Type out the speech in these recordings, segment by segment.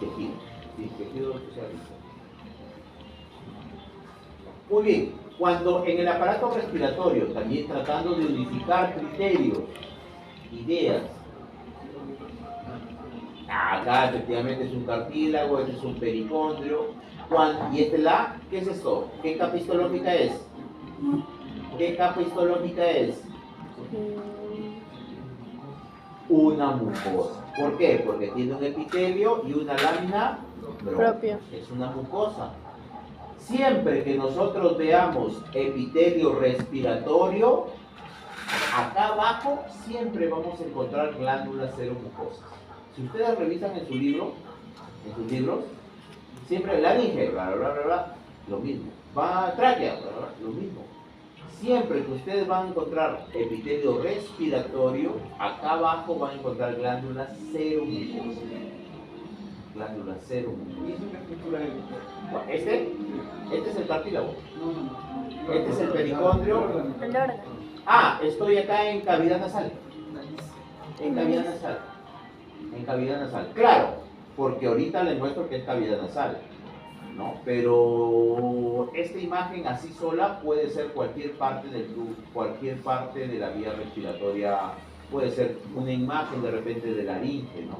tejido. Sí, tejido especializado. Muy bien, cuando en el aparato respiratorio, también tratando de unificar criterios, ideas, acá efectivamente es un cartílago, este es un pericondrio, y este ¿qué es esto? ¿Qué capa histológica es? ¿Qué capa histológica es? Una mucosa. ¿Por qué? Porque tiene un epitelio y una lámina propia. Es una mucosa. Siempre que nosotros veamos epitelio respiratorio, acá abajo siempre vamos a encontrar glándulas seromucosas. Si ustedes revisan en sus libros, siempre laringe, bla, bla, bla, bla, lo mismo. Va tráquea, bla, bla, lo mismo. Siempre que ustedes van a encontrar epitelio respiratorio, acá abajo van a encontrar glándulas seromucosas. Glándulas seromucosas. ¿Y es una estructura de Este es el cartílago. Este es el pericondrio. El órgano. Ah, estoy acá en cavidad nasal. En cavidad nasal. En cavidad nasal. Claro, porque ahorita les muestro que es cavidad nasal, ¿no? Pero esta imagen así sola puede ser cualquier parte de la vía respiratoria, puede ser una imagen de repente de laringe, ¿no?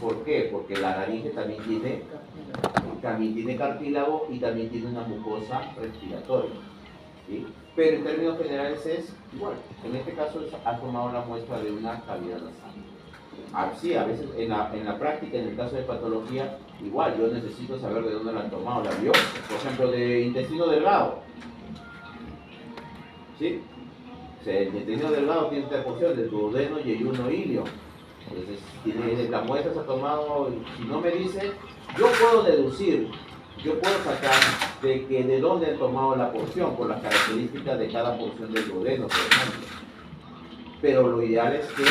¿Por qué? Porque la laringe también tiene cartílago y también tiene una mucosa respiratoria, ¿sí? Pero en términos generales es igual. En este caso ha tomado la muestra de una cavidad nasal. Sí, a veces en la práctica, en el caso de patología, igual yo necesito saber de dónde la han tomado, la vio, por ejemplo, de intestino delgado. ¿Sí? O sea, el intestino delgado tiene interporción de duodeno, yeyuno, ilio. Entonces, la muestra se ha tomado, si no me dice, yo puedo deducir, yo puedo sacar de dónde han tomado la porción, por las características de cada porción del duodeno, por ejemplo. Pero lo ideal es que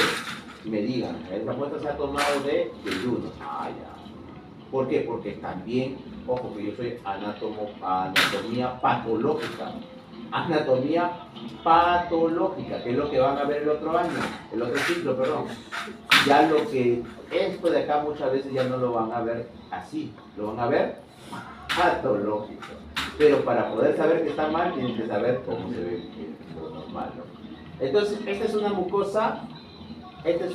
me digan, esta muestra se ha tomado de yeyuno. Ah, ya. ¿Por qué? Porque también, ojo que yo soy anatomía patológica. Anatomía patológica, que es lo que van a ver el otro año, el otro ciclo, perdón. Ya esto de acá muchas veces ya no lo van a ver así, lo van a ver patológico. Pero para poder saber que está mal, tienen que saber cómo se ve lo normal, ¿no? Entonces, esta es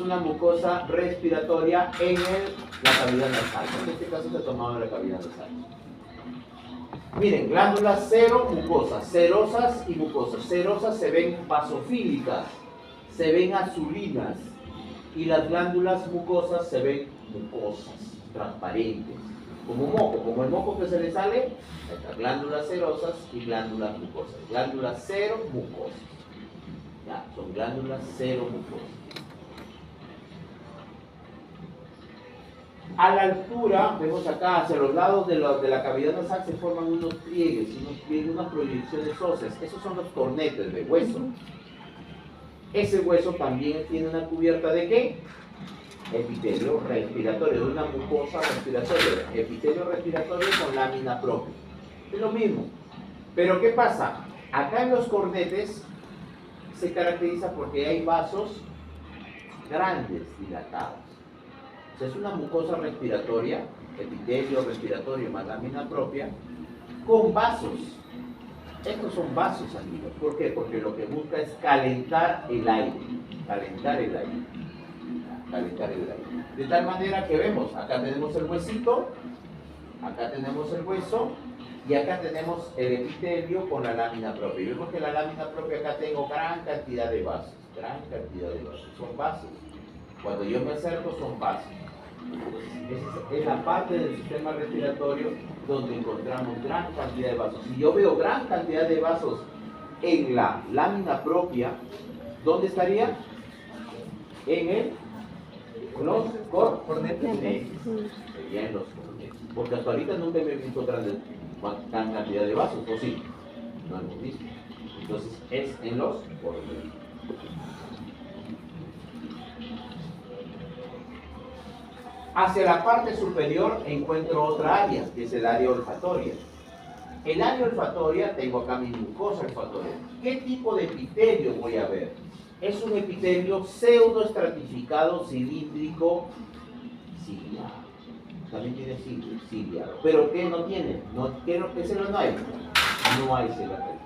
una mucosa respiratoria en la cavidad nasal. En este caso se ha tomado la cavidad nasal. Miren, glándulas seromucosas, serosas y mucosas. Serosas se ven basofílicas, se ven azulinas, y las glándulas mucosas se ven mucosas, transparentes, como moco, como el moco que se le sale. Estas glándulas serosas y glándulas mucosas. Glándulas seromucosas. Ya, son glándulas seromucosas. A la altura, vemos acá, hacia los lados de la cavidad nasal se forman unos pliegues, unas proyecciones óseas. Esos son los cornetes de hueso. Ese hueso también tiene una cubierta de ¿qué? Epitelio respiratorio, de una mucosa respiratoria. Epitelio respiratorio con lámina propia. Es lo mismo. Pero ¿qué pasa? Acá en los cornetes se caracteriza porque hay vasos grandes, dilatados. O sea, es una mucosa respiratoria, epitelio respiratorio más lámina propia, con vasos. Estos son vasos sanguíneos. ¿Por qué? Porque lo que busca es calentar el aire. Calentar el aire. Calentar el aire. De tal manera que vemos, acá tenemos el huesito, acá tenemos el hueso, y acá tenemos el epitelio con la lámina propia. Y vemos que la lámina propia acá tengo gran cantidad de vasos. Gran cantidad de vasos. Son vasos. Cuando yo me acerco son vasos. Entonces, es la parte del sistema respiratorio donde encontramos gran cantidad de vasos. Si yo veo gran cantidad de vasos en la lámina propia, ¿dónde estaría? En los cornetes. Sería en los cornetes. Porque hasta ahorita nunca me he visto gran cantidad de vasos, ¿o sí? No hemos visto. Entonces es en los cornetes. Hacia la parte superior encuentro otra área, que es el área olfatoria. El área olfatoria, tengo acá mi mucosa olfatoria. ¿Qué tipo de epitelio voy a ver? Es un epitelio pseudoestratificado cilíndrico ciliar. también tiene cilia. ¿Pero qué no tiene? ¿Qué célula no hay? No hay célula peritoneal.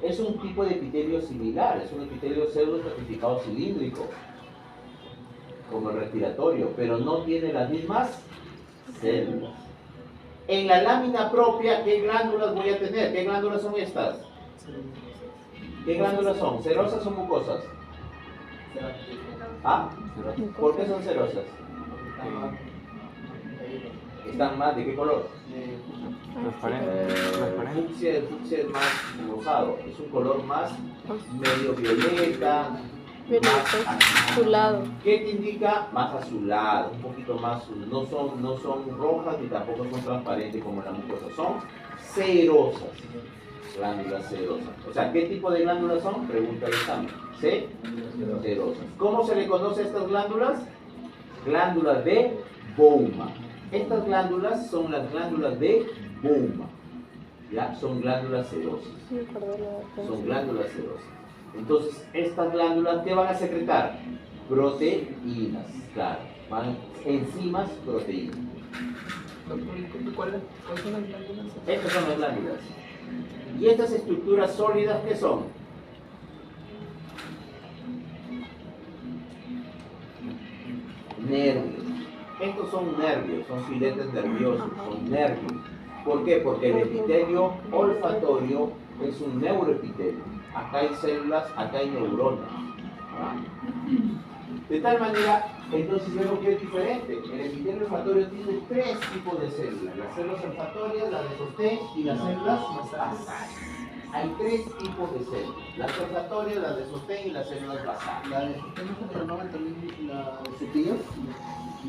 Es un tipo de epitelio similar, es un epitelio pseudoestratificado cilíndrico, como el respiratorio, pero no tiene las mismas células. En la lámina propia, ¿qué glándulas voy a tener? ¿Qué glándulas son estas? ¿Qué glándulas son? ¿Cerosas o mucosas? ¿Ah? ¿Por qué son cerosas? ¿Están más de qué color? Fucsia, el fucsia es más rosado, es un color más medio violeta, más azulado. ¿Qué te indica? Más azulado, un poquito más, no son rojas ni tampoco son transparentes como la mucosa, son cerosas, glándulas cerosas. O sea, ¿qué tipo de glándulas son? Pregunta el examen. Cerosas. ¿Cómo se le conoce a estas glándulas? Glándulas de Bowman. Estas glándulas son las glándulas de Bowman. ¿Ya? Son glándulas cerosas. Son glándulas cerosas. Entonces, estas glándulas, ¿qué van a secretar? Proteínas, claro. Enzimas, proteínas. ¿Cuáles son las glándulas? Estas son las glándulas. ¿Y estas estructuras sólidas qué son? Nervios. Estos son nervios, son filetes nerviosos, son nervios. ¿Por qué? Porque el epitelio olfatorio es un neuroepitelio. Acá hay células, acá hay neuronas. De tal manera, entonces vemos que es diferente. El epitelio olfatorio tiene tres tipos de células: las células olfatorias, las de sostén y las células basales. Hay tres tipos de células: las olfatorias, las de sostén y las células basales. ¿La de sostén no se le llamaban también la de cepillos?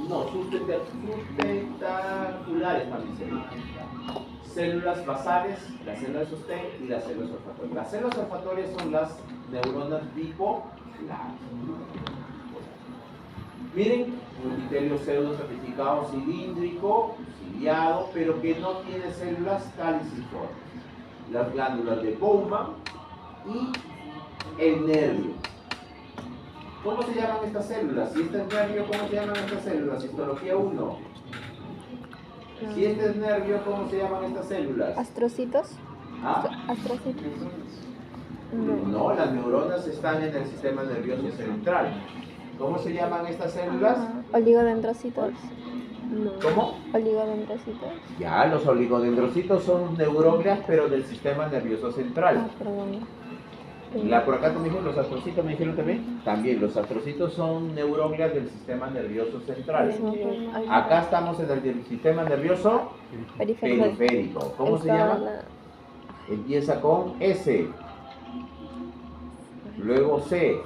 No, sustentaculares también se llaman. Células basales, las células de sostén y las células olfatorias. Las células olfatorias son las neuronas bipolares. Miren, un epitelio pseudoestratificado cilíndrico, ciliado, pero que no tiene células caliciformes. Las glándulas de Bowman y el nervio. ¿Cómo se llaman estas células? Si este es nervio, ¿cómo se llaman estas células? Histología 1. Si este es nervio, ¿cómo se llaman estas células? ¿Astrocitos? ¿Ah? ¿Astrocitos? No, las neuronas están en el sistema nervioso central. ¿Cómo se llaman estas células? Oligodendrocitos. No. ¿Cómo? Oligodendrocitos. Ya, los oligodendrocitos son neuroglias, pero del sistema nervioso central. Perdón. Por acá me dijeron, los astrocitos me dijeron también. También, los astrocitos son neuroglias del sistema nervioso central. Acá estamos en el sistema nervioso periférico. ¿Cómo se llama? Empieza con S. Luego C.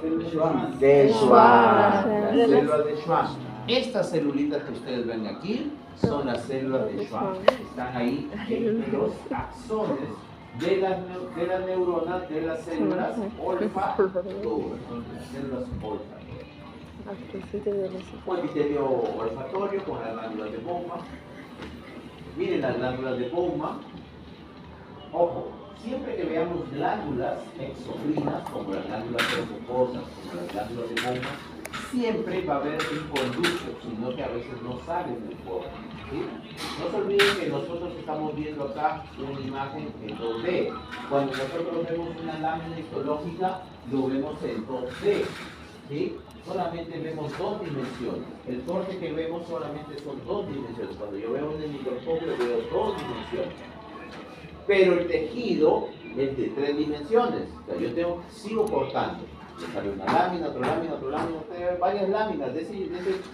De Schwann. Las células de Schwann. Estas celulitas que ustedes ven aquí son las células de Schwann. Están ahí en los axones de las neuronas de las células olfatorias. Las células olfatorias. Un epitelio olfatorio con las glándulas de Bowman. Miren las glándulas de Bowman. Ojo, siempre que veamos glándulas exocrinas, como las glándulas mucosas, como las glándulas de Bowman, siempre va a haber un conducto, sino que a veces no salen del cuerpo. ¿Sí? No se olviden que nosotros estamos viendo acá una imagen en 2D. Cuando nosotros vemos una lámina histológica, lo vemos en 2D. ¿Sí? Solamente vemos dos dimensiones. El corte que vemos solamente son dos dimensiones. Cuando yo veo en el microscopio veo dos dimensiones. Pero el tejido es de tres dimensiones. O sea, yo sigo cortando. Me sale una lámina, otra lámina, otra lámina, varias láminas. De ese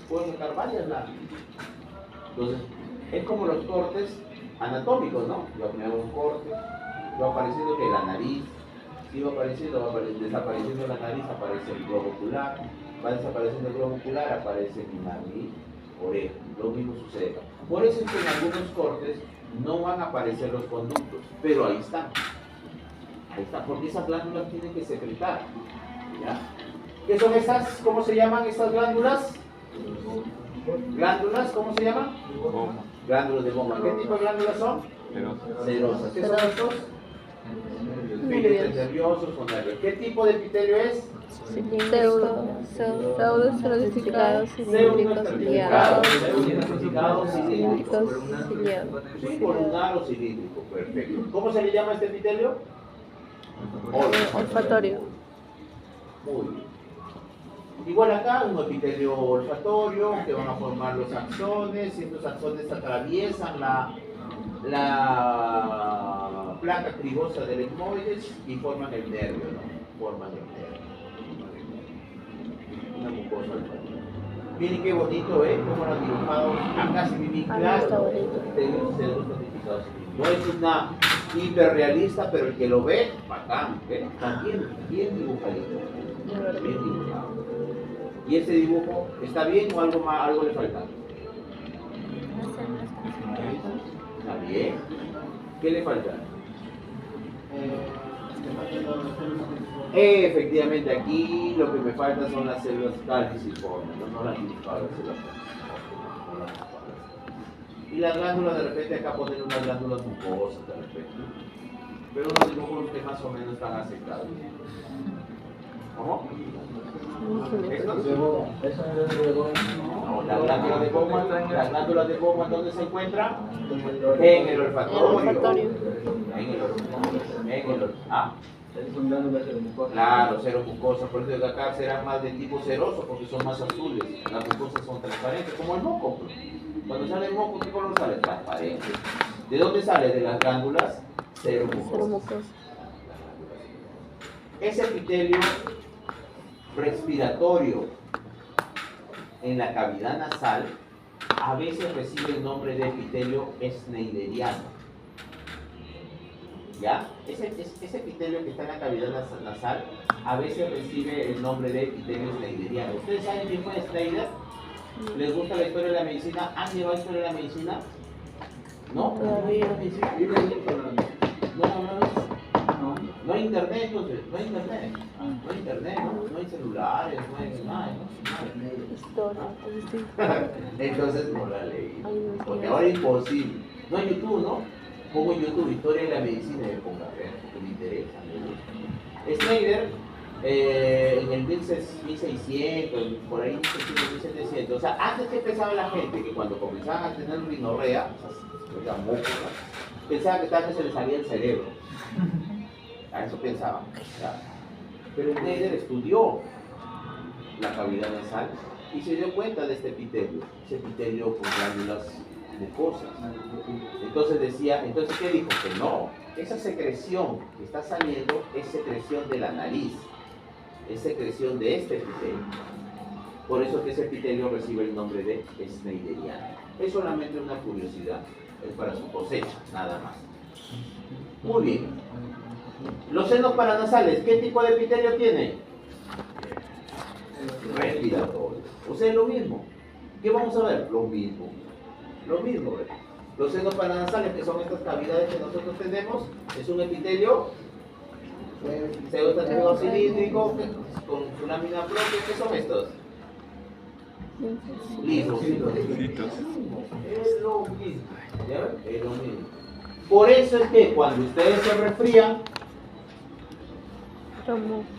puedo sacar varias láminas. Entonces, es como los cortes anatómicos, ¿no? Yo me hago un corte, va apareciendo que la nariz, si va apareciendo, desapareciendo la nariz, aparece el globo ocular, va desapareciendo el globo ocular, aparece mi nariz, oreja. Lo mismo sucede. Por eso es que en algunos cortes no van a aparecer los conductos, pero ahí están. Ahí están, porque esas glándulas tienen que secretar. ¿Ya? ¿Qué son estas? ¿Cómo se llaman estas glándulas? ¿Glándulas? ¿Cómo se llaman? Glándulas de Bowman. ¿Qué tipo de glándulas son? Cerosas. ¿Qué son estos? Filetes nerviosos o nervios. ¿Qué tipo de epitelio es? Cilíndrico, pseudoestratificados, cilíndricos, ciliados, Pseudoestratificados, cilíndricos. cilíndricos, ciliados. Sí, columnar o cilíndrico, perfecto. ¿Cómo se le llama a este epitelio? Olfatorio. Muy bien. Igual acá, un epitelio olfatorio que van a formar los axones, y estos axones atraviesan la placa cribosa del etmoides y forman el nervio, ¿no? Forman el nervio. Una mucosa olfativa. Miren qué bonito, ¿eh? Cómo lo han dibujado. Acá se ve bien claro. Está bonito. Pseudoestratificados. No es una hiperrealista, pero el que lo ve, bacán, ¿eh? Está bien dibujadito. Bien dibujado. ¿Y ese dibujo está bien o algo le falta? ¿Está bien? ¿Qué le falta? Efectivamente, aquí lo que me falta son las células calciciformes, no las dibujado las células calciciformes. Y las glándulas, de repente acá ponen unas glándulas mucosas, de repente. Pero unos dibujos que más o menos están aceptables. ¿Cómo? ¿Estos? No, las glándulas de Bowman, ¿dónde se encuentran? En el olfatorio. En el olfatorio. Son glándulas seromucosas. Claro, seromucosas, por eso que acá serán más de tipo ceroso porque son más azules. Las mucosas son transparentes, como el moco. Cuando sale el moco, ¿qué color sale? Transparente. ¿De dónde sale? De las glándulas seromucosas. Ese epitelio respiratorio en la cavidad nasal a veces recibe el nombre de epitelio schneideriano. ¿Ya? Ese epitelio que está en la cavidad nasal a veces recibe el nombre de epitelio schneideriano. ¿Ustedes saben quién fue Schneider? ¿Les gusta la historia de la medicina? ¿Han llevado historia de la medicina? ¿No? Todavía. No hay internet, entonces, no hay internet, no hay celulares, no hay nada, Historia. entonces no la leí, porque ahora es imposible. No hay YouTube, ¿no? Pongo en YouTube historia de la medicina y me pongo a ver, porque me interesa, me gusta. Schneider, en el 1600, por ahí 1700, o sea, antes que pensaba la gente que cuando comenzaban a tener rinorrea, o sea, pensaban que se les salía el cerebro. A eso pensaban. ¿Ya? Pero Schneider estudió la cavidad nasal y se dio cuenta de este epitelio con glándulas mucosas. Entonces ¿qué dijo? Que no, esa secreción que está saliendo es secreción de la nariz, es secreción de este epitelio. Por eso que ese epitelio recibe el nombre de schneideriano. Es solamente una curiosidad, es para su cosecha, nada más. Muy bien. Los senos paranasales, ¿qué tipo de epitelio tienen? Respiratorio. O sea, lo mismo. ¿Qué vamos a ver? Lo mismo. ¿Verdad? Los senos paranasales, que son estas cavidades que nosotros tenemos, es un epitelio pseudoestratificado cilíndrico con su lámina propia. ¿Qué son estos? Linfocitos. Es lo mismo. ¿Ya ven? Es lo mismo. Por eso es que cuando ustedes se resfrían,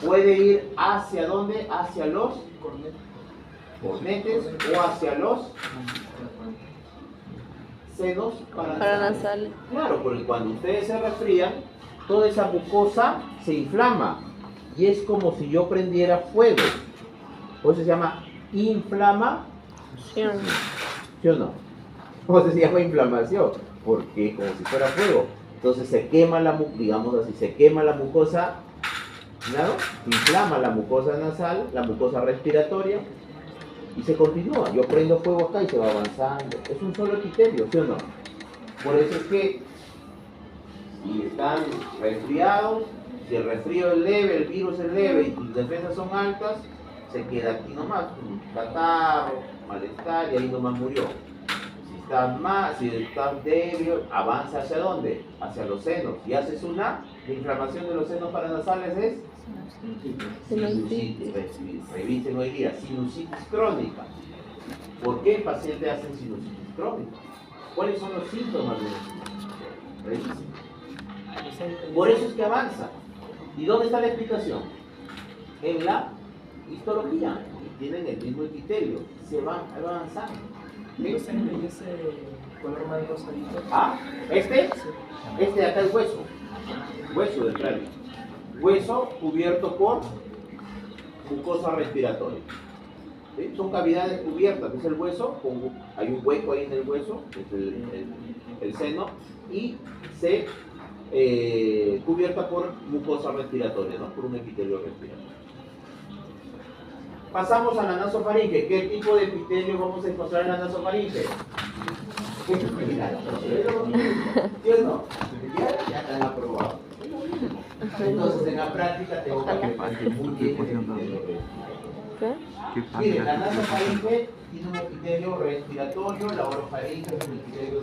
puede ir hacia dónde, hacia los cornetes o hacia los senos paranasales. Claro, porque cuando ustedes se resfrían, toda esa mucosa se inflama y es como si yo prendiera fuego. Por eso se llama inflamación. ¿Sí o no? ¿Cómo se llama inflamación? Porque como si fuera fuego. Entonces se quema se quema la mucosa, claro, inflama la mucosa nasal, la mucosa respiratoria y se continúa. Yo prendo fuego acá y se va avanzando. Es un solo epitelio, ¿sí o no? Por eso es que si están resfriados, si el resfrío es leve, el virus es leve y tus defensas son altas, se queda aquí nomás, un catarro, malestar y ahí nomás murió. Si estás débil, avanza hacia dónde? Hacia los senos. Y haces la inflamación de los senos paranasales es sinusitis. Revisen hoy día, sinusitis crónica. ¿Por qué el paciente hace sinusitis crónica? ¿Cuáles son los síntomas de la sinusitis? Revisen. Por eso es que avanza. ¿Y dónde está la explicación? En la histología y tienen el mismo epitelio, se van avanzando. ¿Sí? ¿Y ese color más rosadito? Ah, este de acá es hueso del cráneo. Hueso cubierto por mucosa respiratoria. ¿Sí? Son cavidades cubiertas, es el hueso, hay un hueco ahí en el hueso, es el seno, y se cubierta por mucosa respiratoria, ¿no? Por un epitelio respiratorio. Pasamos a la nasofaringe. ¿Qué tipo de epitelio vamos a encontrar en la nasofaringe? ¿Sí o no? Ya están aprobados. Entonces en la práctica tengo que ver muy bien el epitelio. ¿Qué? Miren, la nasofaringe tiene un epitelio respiratorio, la orofaringe es un epitelio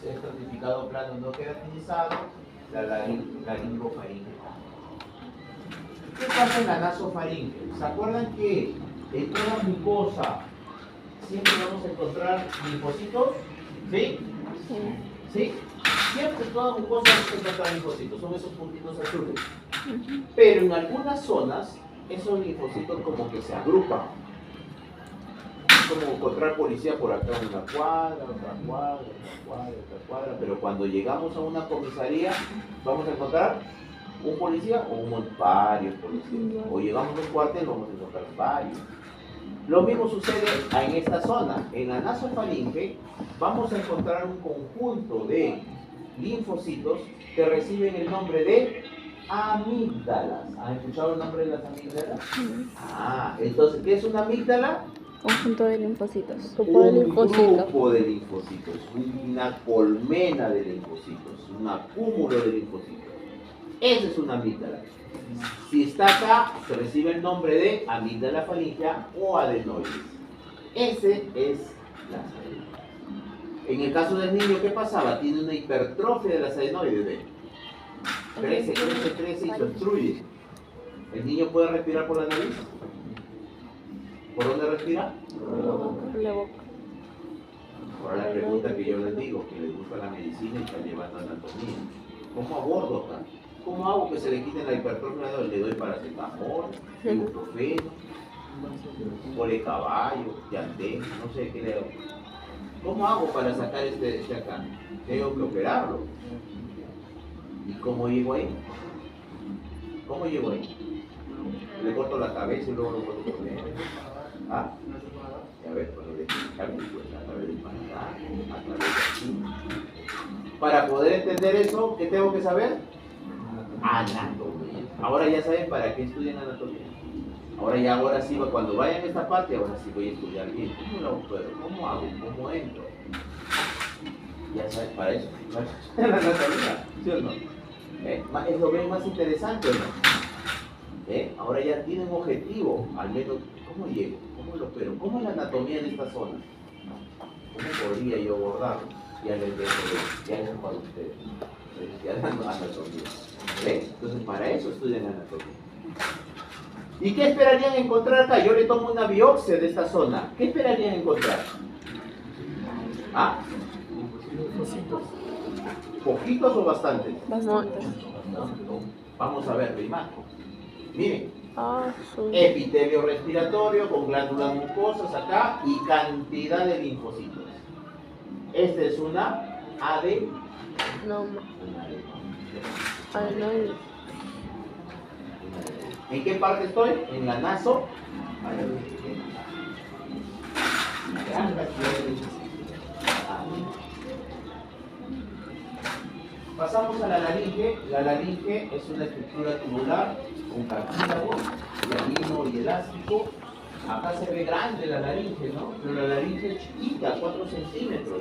estratificado plano no queratinizado, la laringofaringe. ¿Qué pasa en la nasofaringe? ¿Se acuerdan que en toda mucosa siempre vamos a encontrar linfocitos? ¿Sí? ¿Sí? Siempre en toda mucosa vamos a encontrar linfocitos, son esos puntitos azules. Pero en algunas zonas, esos linfocitos como que se agrupan. Como encontrar policía por acá en una cuadra, otra cuadra, pero cuando llegamos a una comisaría, vamos a encontrar un policía o varios policías. O llegamos a un cuartel, vamos a encontrar varios. Lo mismo sucede en esta zona. En la nasofaringe vamos a encontrar un conjunto de linfocitos que reciben el nombre de amígdalas. ¿Han escuchado el nombre de las amígdalas? Ah, entonces, ¿qué es una amígdala? Conjunto de linfocitos. Un grupo de linfocitos, una colmena de linfocitos, un acúmulo de linfocitos. Esa es una amígdala. Si está acá, se recibe el nombre de amígdala faríngea o adenoides. Ese es la adenoides. En el caso del niño, ¿qué pasaba? Tiene una hipertrofia de las adenoides. ¿Ve? Crece y se obstruye. ¿El niño puede respirar por la nariz? ¿Por dónde respira? Por la boca. Ahora la pregunta que yo les digo, que les gusta la medicina y están llevando anatomía. ¿Cómo abordo acá? ¿Cómo hago que se le quiten la hipertrofia? Le doy paracetamol, ibuprofeno, pole caballo, yantén, no sé qué le hago. ¿Cómo hago para sacar este acá? Tengo que operarlo. ¿Y cómo llego ahí? ¿Cómo llego ahí? Le corto la cabeza y luego lo puedo poner. ¿Ah? A ver, pues le a través del paladar, a través de aquí. Para poder entender eso, ¿qué tengo que saber? Anatomía. Ahora ya saben para qué estudian anatomía. Ahora sí, cuando vayan a esta parte, ahora sí voy a estudiar bien. ¿Cómo lo puedo? ¿Cómo hago? ¿Cómo entro? Ya saben, para eso. La anatomía, ¿sí o no? Es lo más interesante, ¿no? Ahora ya tienen un objetivo, al menos, ¿cómo llego? ¿Cómo lo opero? ¿Cómo es la anatomía en esta zona? ¿Cómo podría yo abordarlo? Ya les dejo, ya es para ustedes. Ya dando anatomía. Entonces, para eso estudian anatomía. ¿Y qué esperarían encontrar acá? Yo le tomo una biopsia de esta zona. ¿Qué esperarían encontrar? ¿Ah? ¿Poquitos o bastantes? Bastantes. Vamos a ver, primato. Miren, Sí. epitelio respiratorio con glándulas mucosas acá y cantidad de linfocitos. Esta es una No, adenoides. ¿En qué parte estoy? En la naso. Pasamos a la laringe. La laringe es una estructura tubular con cartílago, hialino y elástico. Acá se ve grande la laringe, ¿no? Pero la laringe es chiquita, 4 centímetros.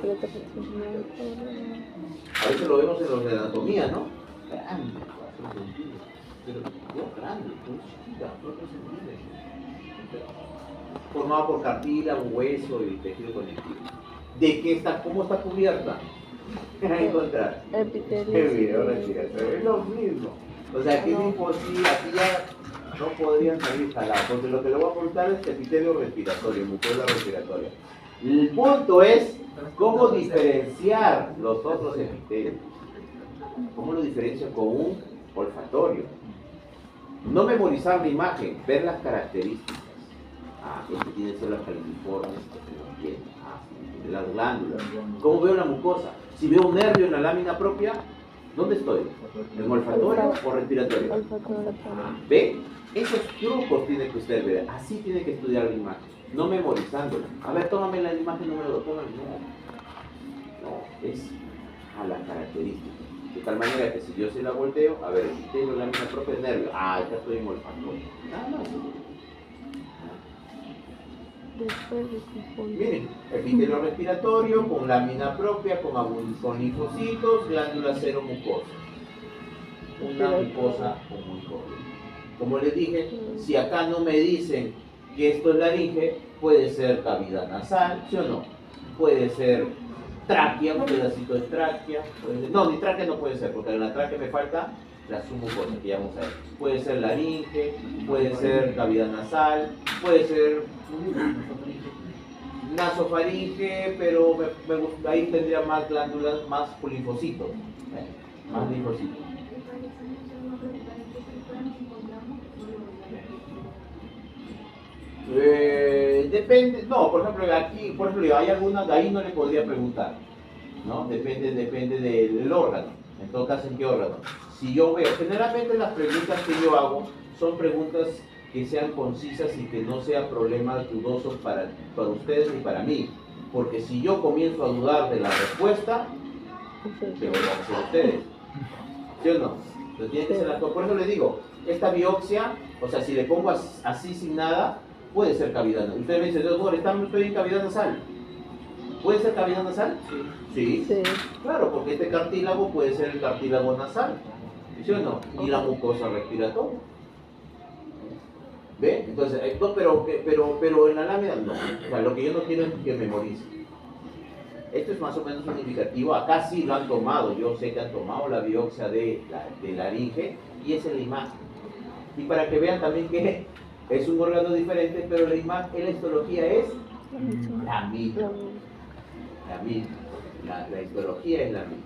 A veces lo vemos en los de anatomía, ¿no? Grande, 4 centímetros. Pero no grande, muy chiquita, 4 centímetros. Formada por cartílago, hueso y tejido conectivo. ¿De qué está? ¿Cómo está cubierta? ¿Qué va a encontrar? Epitelio. Es lo mismo. O sea, aquí aquí ya no podrían salir jalados, porque lo que le voy a apuntar es epitelio respiratorio, mucosa respiratoria. El punto es cómo diferenciar los otros epitelios. ¿Cómo lo diferencio con un olfatorio? No memorizar la imagen, ver las características. Ah, este tiene células caliciformes que se lo entiende. Ah, de las glándulas. ¿Cómo veo la mucosa? Si veo un nervio en la lámina propia, ¿dónde estoy? ¿En olfatorio o respiratorio? Olfatorio. ¿Ve? Esos trucos tiene que usted ver. Así tiene que estudiar la imagen. No memorizándola. A ver, tómame la imagen número 2. Tómame. No, es a la característica. De tal manera que si yo se la volteo, a ver, tengo la lámina propia de nervio. Ah, ya estoy en olfatorio. Nada más. Después de confundir. Miren, epitelio respiratorio con lámina propia, con linfocitos, glándula seromucosa. Una mucosa común y corriente. Como les dije, si acá no me dicen que esto es laringe, puede ser cavidad nasal, ¿sí o no? Puede ser tráquea, un pedacito de tráquea. No, ni tráquea no puede ser, porque en la tráquea me falta la submucosa, que ya vamos a ver. Puede ser laringe, puede ser cavidad nasal, puede ser nasofaringe, pero ahí tendría más glándulas, más linfocitos. Más linfocitos. Depende, no, por ejemplo, aquí, por ejemplo, hay algunas, de ahí no le podría preguntar, ¿no? Depende del órgano. En todo caso, ¿en qué órgano? Si yo veo, generalmente las preguntas que yo hago son preguntas que sean concisas y que no sea problema dudoso para ustedes ni para mí. Porque si yo comienzo a dudar de la respuesta, ¿qué van a hacer ustedes? ¿Sí o no? Entonces tiene que ser por eso les digo, esta biopsia, o sea, si le pongo así sin nada, puede ser cavidad nasal. Usted me dice, doctor, estoy en cavidad nasal. ¿Puede ser cavidad nasal? Sí. Sí. Claro, porque este cartílago puede ser el cartílago nasal. ¿Sí o no? Y la mucosa respiratoria. ¿Ve? Entonces, no, pero en la lámina no. O sea, lo que yo no quiero es que memorice. Esto es más o menos significativo. Acá sí lo han tomado. Yo sé que han tomado la biopsia de laringe y esa es la imagen. Y para que vean también que es un órgano diferente, pero la imagen, la histología es la misma. La misma. La histología es la misma.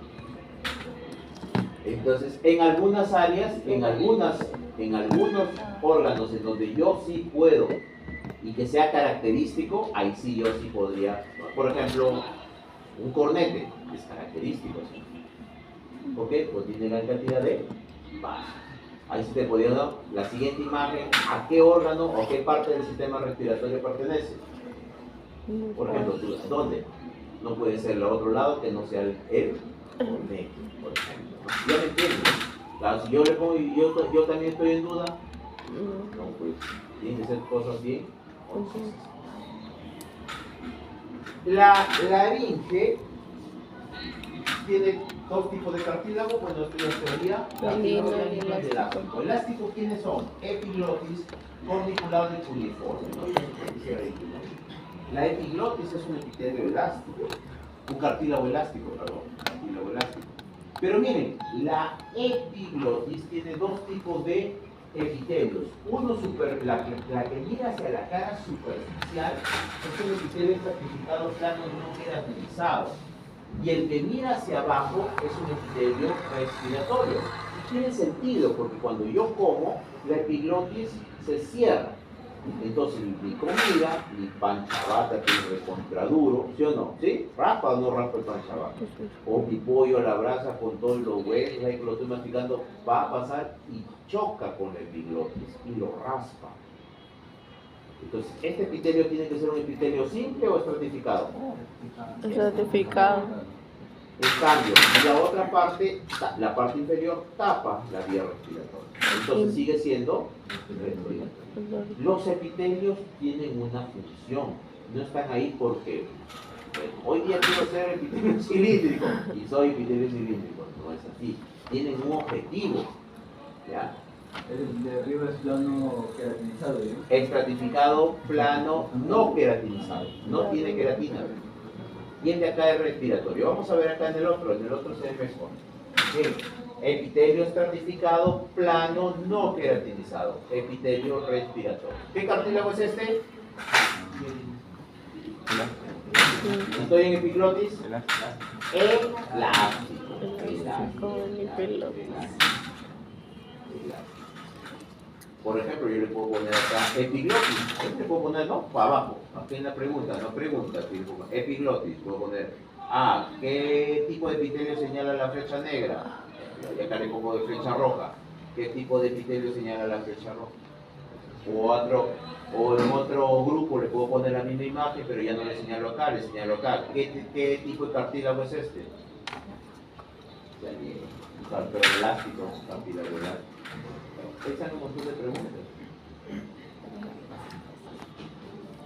Entonces, en algunas áreas, en algunos órganos en donde yo sí puedo y que sea característico, ahí sí yo sí podría. Por ejemplo, un cornete es característico, ¿sí? ¿Ok? Pues tiene gran cantidad de vasos. Ahí sí te podría dar la siguiente imagen, a qué órgano o qué parte del sistema respiratorio pertenece. Por ejemplo, ¿dónde? No puede ser el otro lado que no sea el cornete, por ejemplo. ¿Ya me entiendes? Claro, si yo le pongo y yo también estoy en duda, no, pues tienen que ser cosas bien. La laringe tiene dos tipos de cartílago, bueno, esto ya se veía. Cartílago y elástico. Elástico, ¿quiénes son? Epiglotis, corniculado y culiforme. La epiglotis es un epitelio elástico, un cartílago elástico, perdón, cartílago elástico. Pero miren, la epiglotis tiene dos tipos de epitelios. Uno la que mira hacia la cara superficial es un epitelio estratificado plano no queratinizado. Y el que mira hacia abajo es un epitelio respiratorio. Y tiene sentido porque cuando yo como, la epiglotis se cierra. Entonces mi comida, mi pan chabata que es recontraduro, ¿sí o no? ¿Sí? ¿Raspa o no raspa el pan chabata? O mi pollo a la brasa con todos los huesos ahí que lo estoy masticando, va a pasar y choca con la epiglotis y lo raspa. Entonces, ¿este epitelio tiene que ser un epitelio simple o estratificado? Estratificado. En cambio, la otra parte, la parte inferior, tapa la vía respiratoria. Entonces sigue siendo respiratorio. Los epitelios tienen una función. No están ahí porque hoy día quiero ser epitelio cilíndrico y soy epitelio cilíndrico. No es así. Tienen un objetivo. ¿Ya? El de arriba es plano queratinizado, ¿eh? Estratificado, plano, no queratinizado. No tiene queratina. Y el de acá es respiratorio. Vamos a ver acá en el otro se ve mejor. Bien. Epitelio estratificado, plano, no queratinizado. Epitelio respiratorio. ¿Qué cartílago es este? ¿Estoy en epiglotis? Elástico. Por ejemplo, yo le puedo poner acá epiglotis. Yo le puedo poner, no, para abajo. Aquí en la pregunta, no pregunta. Epiglotis, puedo poner. ¿Qué tipo de epitelio señala la flecha negra? Y acá le pongo de flecha roja. ¿Qué tipo de epitelio señala la flecha roja? O en otro grupo le puedo poner la misma imagen, pero ya no le señalo acá, le señalo acá. ¿Qué tipo de cartílago es este? Un cartílago elástico, cartílago elástico. Esa es un montón de preguntas.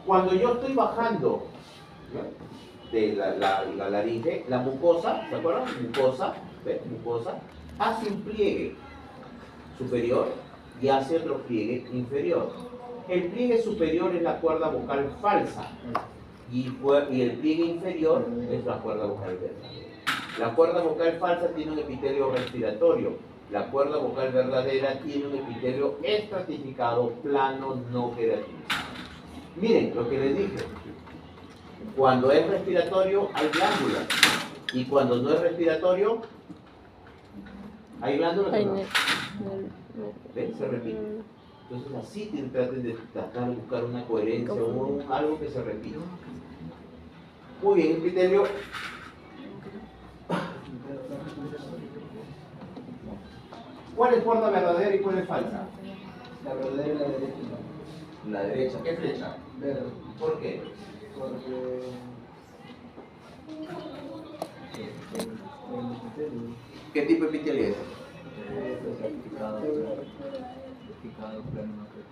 Cuando yo estoy bajando, ¿no?, de la laringe, la mucosa, ¿se acuerdan? Mucosa, ¿ves? Mucosa, hace un pliegue superior y hace otro pliegue inferior. El pliegue superior es la cuerda vocal falsa y el pliegue inferior es la cuerda vocal verdadera. La cuerda vocal falsa tiene un epitelio respiratorio. La cuerda vocal verdadera tiene un epitelio estratificado, plano, no queratinizado. Miren lo que les dije. Cuando es respiratorio hay glándulas. Y cuando no es respiratorio, ¿hay glándulas o no? ¿Ven? Se repite. Entonces así traten de tratar de buscar una coherencia o algo que se repita. Muy bien, epitelio. ¿Cuál es cuerda verdadera y cuál es falsa? La verdadera y la derecha. La derecha. ¿Qué flecha? Verde. ¿Por qué? Porque ¿Qué tipo de epitelio es?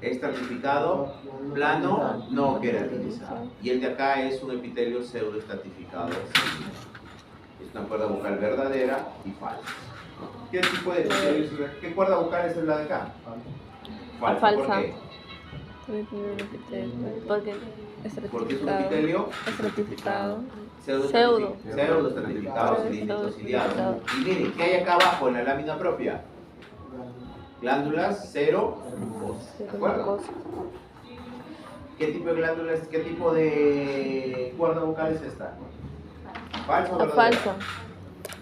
Estratificado, plano, no queratinizado. Y el de acá es un epitelio pseudoestratificado. Es una cuerda vocal verdadera y falsa. ¿Qué tipo de epitelio? ¿Qué cuerda vocal es la de acá? Falsa. Falsa. ¿Por qué? Porque Porque es un epitelio estratificado. pseudoestratificado, cilíndrico ciliado. Y miren, ¿qué hay acá abajo en la lámina propia? Glándulas cero mucosas. ¿De acuerdo? ¿Qué tipo de glándulas, qué tipo de cuerda vocal es esta? ¿Falsa o verdadera? Falsa.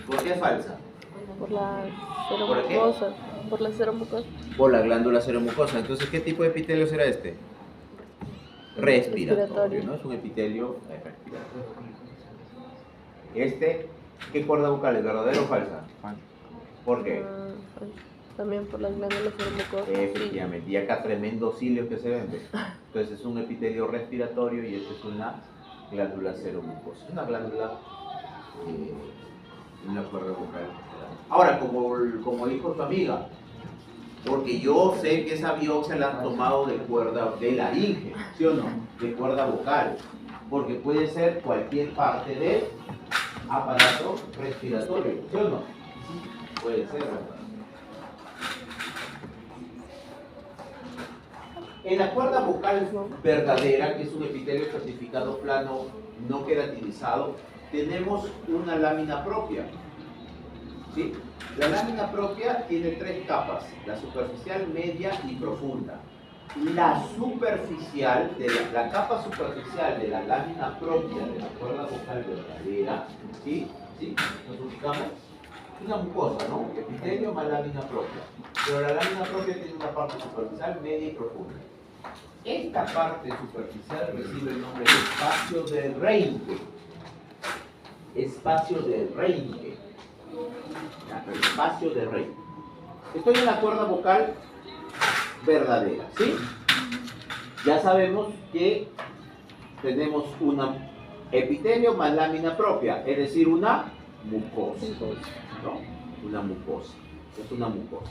¿Por qué es falsa? Por la ¿Por qué? ceromucosa. Por la ceromucosa. Por la glándula ceromucosa. Entonces, ¿qué tipo de epitelio será este? Respiratorio, ¿no? Es un epitelio respiratorio. ¿Qué cuerda vocal es? ¿Verdadera o falsa? ¿Por qué? También por las glándulas ceromucosas. Efectivamente, y acá tremendos cilios que se ven. Entonces es un epitelio respiratorio y esta es una glándula ceromucosa. Una glándula, una cuerda vocal. Ahora, como dijo tu amiga, porque yo sé que esa biopsia la han tomado de cuerda de laringe, ¿sí o no? De cuerda vocal, porque puede ser cualquier parte del aparato respiratorio, ¿sí o no? Puede ser, ¿verdad? En la cuerda vocal verdadera, que es un epitelio estratificado plano no queratinizado, tenemos una lámina propia. ¿Sí? La lámina propia tiene tres capas, la superficial, media y profunda. La superficial, la capa superficial de la lámina propia de la cuerda vocal verdadera, ¿sí? ¿Sí? ¿Nos ubicamos? Es una mucosa, ¿no? Epitelio más lámina propia. Pero la lámina propia tiene una parte superficial, media y profunda. Esta parte superficial recibe el nombre de espacio de Reinke. Espacio de Reinke. Espacio de Reinke. Estoy en la cuerda vocal verdadera, ¿sí? Ya sabemos que tenemos una epitelio más lámina propia, es decir, una mucosa, ¿no? Una mucosa. Es una mucosa.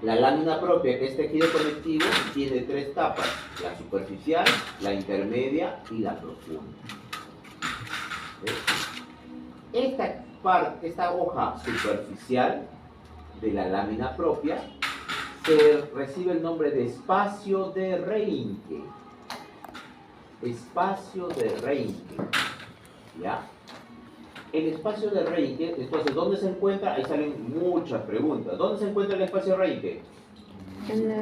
La lámina propia, que es tejido conectivo, tiene tres capas: la superficial, la intermedia y la profunda. Esta hoja superficial de la lámina propia recibe el nombre de espacio de Reinke. Espacio de Reinke. ¿Ya? El espacio de Reinke, entonces, ¿dónde se encuentra? Ahí salen muchas preguntas. ¿Dónde se encuentra el espacio de Reinke? En la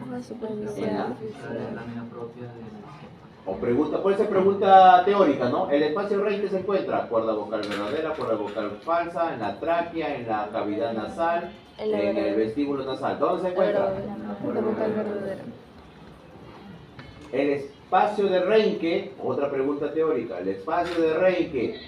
hoja superficial. O pregunta, puede ser pregunta teórica, ¿no? El espacio Rey se encuentra, cuerda vocal verdadera, cuerda vocal falsa, en la tráquea, en la cavidad nasal, En la en el verdadera. vestíbulo nasal. ¿Dónde se encuentra? La vocal verdadera. El espacio de Reinke, otra pregunta teórica, el espacio de Reinke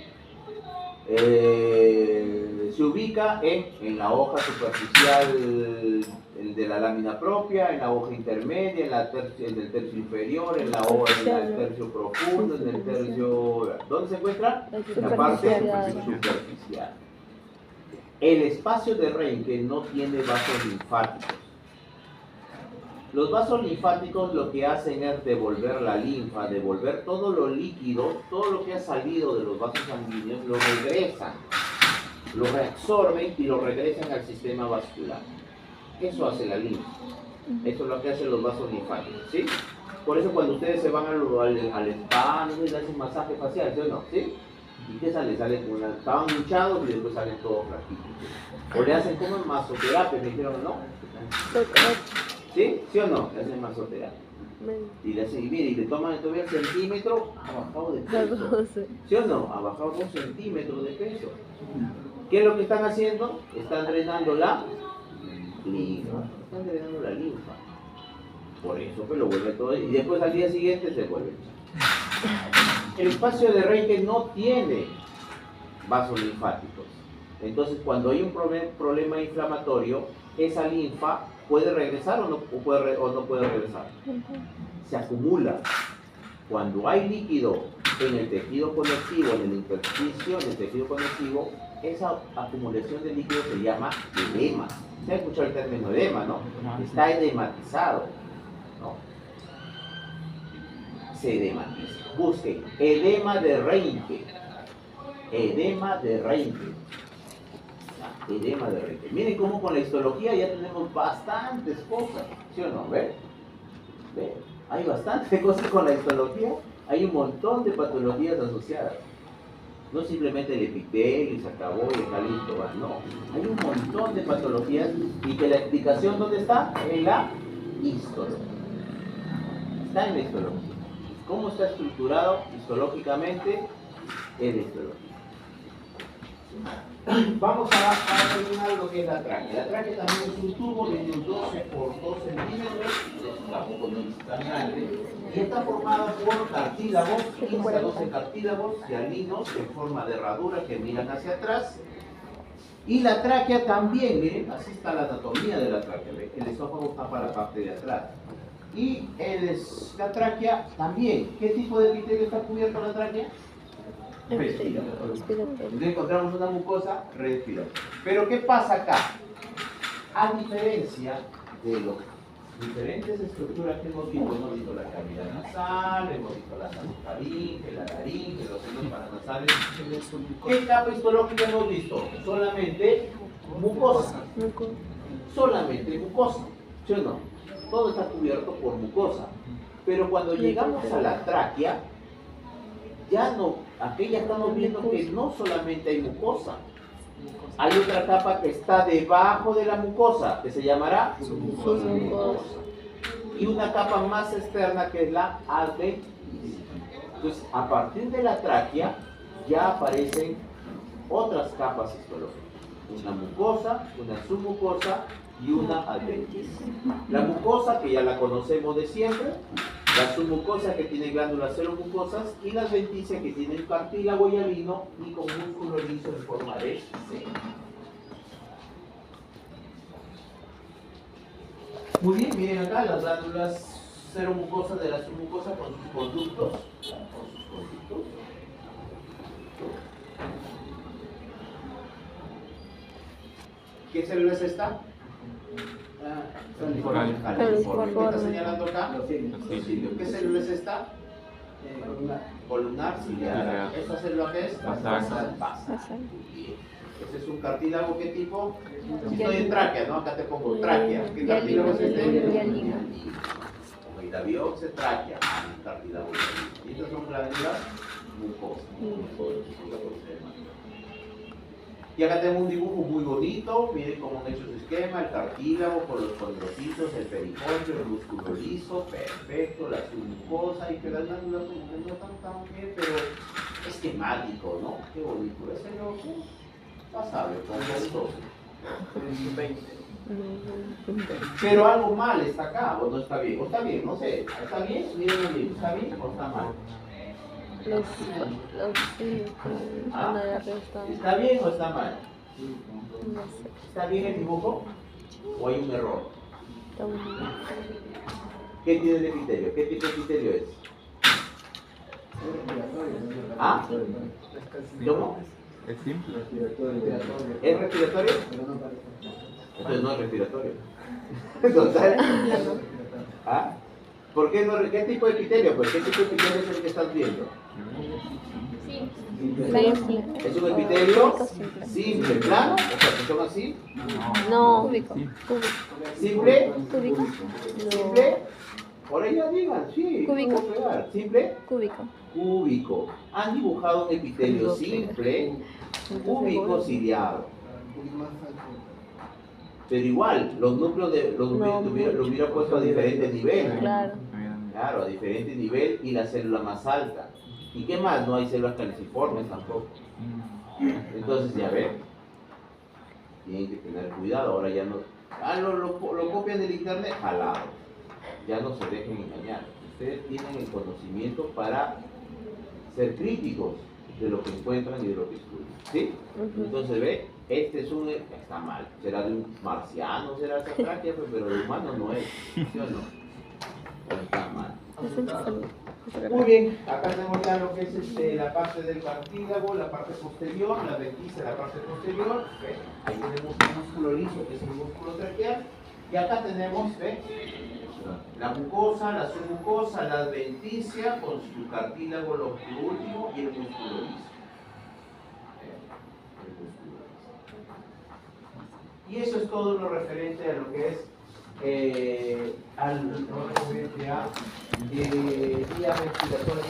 se ubica en la hoja superficial de la lámina propia, en la hoja intermedia, en el tercio inferior, en la hoja, en el tercio profundo, en el tercio... ¿Dónde se encuentra? En la parte superficial. El espacio de Reinke no tiene vasos linfáticos. Los vasos linfáticos lo que hacen es devolver la linfa, devolver todo lo líquido, todo lo que ha salido de los vasos sanguíneos, lo regresan, lo reabsorben y lo regresan al sistema vascular. Eso hace la linfa. Eso es lo que hacen los vasos linfáticos, ¿sí? Por eso cuando ustedes se van al spa, no les hacen masaje facial, ¿sí o no? ¿Sí? ¿Y qué sale? Salen con estaban hinchados y después salen todos flaquitos. O le hacen como en masoterapia, me dijeron, ¿no? ¿Sí? ¿Sí o no? Le hacen masoterapia. Y le hacen, mire, y le toman todavía el centímetro, ha bajado de peso. ¿Sí o no? Ha bajado 2 centímetros de peso. ¿Qué es lo que están haciendo? Están drenando la linfa. Están drenando la linfa. Por eso pues lo vuelve todo. Y después al día siguiente se vuelve. El espacio de Reinke no tiene vasos linfáticos. Entonces cuando hay un problema inflamatorio, esa linfa puede regresar o no puede regresar. Se acumula. Cuando hay líquido en el tejido conectivo, en el intersticio, en el tejido conectivo, esa acumulación de líquido se llama edema. ¿Se ha escuchado el término edema, no? Está edematizado, ¿no? Se edematiza. Busquen edema de Reinke. Edema de Reinke. Edema de Reinke. Miren cómo con la histología ya tenemos bastantes cosas, ¿sí o no? ¿Ven? ¿Ven? Hay bastantes cosas con la histología. Hay un montón de patologías asociadas. No simplemente el epitelio y se acabó y está listo, ¿va? No. Hay un montón de patologías y que la explicación ¿dónde está? En la histología. Está en la histología. ¿Cómo está estructurado histológicamente el histología? Vamos a terminar lo que es la tráquea. La tráquea también es un tubo de unos 12 por 2 centímetros, tampoco no es tan grande, y está formada por cartílagos, 15 a 12 cartílagos hialinos en forma de herradura que miran hacia atrás. Y la tráquea también, miren, así está la anatomía de la tráquea. El esófago está para la parte de atrás. Y la tráquea también. ¿Qué tipo de epitelio está cubierto la tráquea? Respiratorio. Encontramos una mucosa respiratoria. Pero ¿qué pasa acá? A diferencia de las diferentes estructuras que hemos visto la cavidad nasal, hemos visto la nasofaringe, la laringe, los senos paranasales. ¿Qué capa histológica hemos visto? Solamente mucosa. Solamente mucosa. ¿Sí o no? Todo está cubierto por mucosa. Pero cuando llegamos a la tráquea, ya no, aquí ya estamos viendo que no solamente hay mucosa, hay otra capa que está debajo de la mucosa, que se llamará submucosa, y una capa más externa que es la adventicia. Entonces, a partir de la tráquea ya aparecen otras capas histológicas, una mucosa, una submucosa y una adventicia. La mucosa, que ya la conocemos de siempre, la submucosa, que tiene glándulas seromucosas, y la adventicia, que tiene cartílago hialino y con músculo liso en forma de C. Muy bien, miren acá las glándulas seromucosas de la submucosa con sus conductos. ¿Qué célula es esta? ¿Qué está señalando acá? ¿Qué célula es esta? Columnar ciliar. ¿Esta célula qué es? Basal. Este es un cartílago, ¿qué tipo? Si estoy en tráquea, ¿no? Acá te pongo tráquea. ¿Qué cartílago es este? Y la biopsia tráquea, cartílago. Y estas son glándulas mucosas. Y acá tengo un dibujo muy bonito, miren cómo han hecho su esquema, el cartílago con los condrocitos, el periponcho, el músculo liso, perfecto, la submucosa y que las glándulas como que no están tan bien, pero esquemático, ¿no? Qué bonito, ese no, pasable, con gustoso. Pero algo mal está acá, o no está bien, o está bien, no sé, ¿está bien? Miren bien, ¿está bien o está mal? Sí, Ah, de arriba está. ¿Está bien o está mal? No sé. ¿Está bien el dibujo o hay un error? Está muy bien. ¿Qué tiene de criterio? ¿Qué tipo de criterio es? ¿Ah? ¿Cómo? Es simple. ¿Es respiratorio? Entonces no es respiratorio. Total. ¿Ah? ¿Por qué no? ¿Qué tipo de criterio? Pues, ¿qué tipo de criterio es el que estás viendo? Simple. ¿Es un epitelio Simple. simple, plano? O sea, que son así. No. Cúbico. ¿Simple? Cúbico. ¿Simple? Por ella digan, sí. Cúbico. ¿Cómo pegar? ¿Simple? Cúbico. Cúbico. Han dibujado un epitelio simple, cúbico ciliado. Pero igual, los núcleos lo hubiera puesto a diferente nivel. Claro. Claro, a diferente nivel y la célula más alta. ¿Y qué más? No hay células caliciformes tampoco. Entonces, ya ven, tienen que tener cuidado. Ahora ya no. Lo copian del internet, jalado. Ya no se dejen engañar. Ustedes tienen el conocimiento para ser críticos de lo que encuentran y de lo que estudian. ¿Sí? Entonces, ve, este es está mal. Será de un marciano, será esa tráquea, pero de humano no es. ¿Sí o no? Pero está mal. Muy bien, acá tenemos ya lo que es la parte del cartílago, la parte posterior, la ventisca, la parte posterior. ¿Ve? Ahí tenemos un músculo liso, que es el músculo traqueal. Y acá tenemos, ¿ve? La mucosa, la submucosa, la adventicia con su cartílago lo último y el músculo liso. El músculo liso. Y eso es todo lo referente a lo que es al referente a vías respiratorias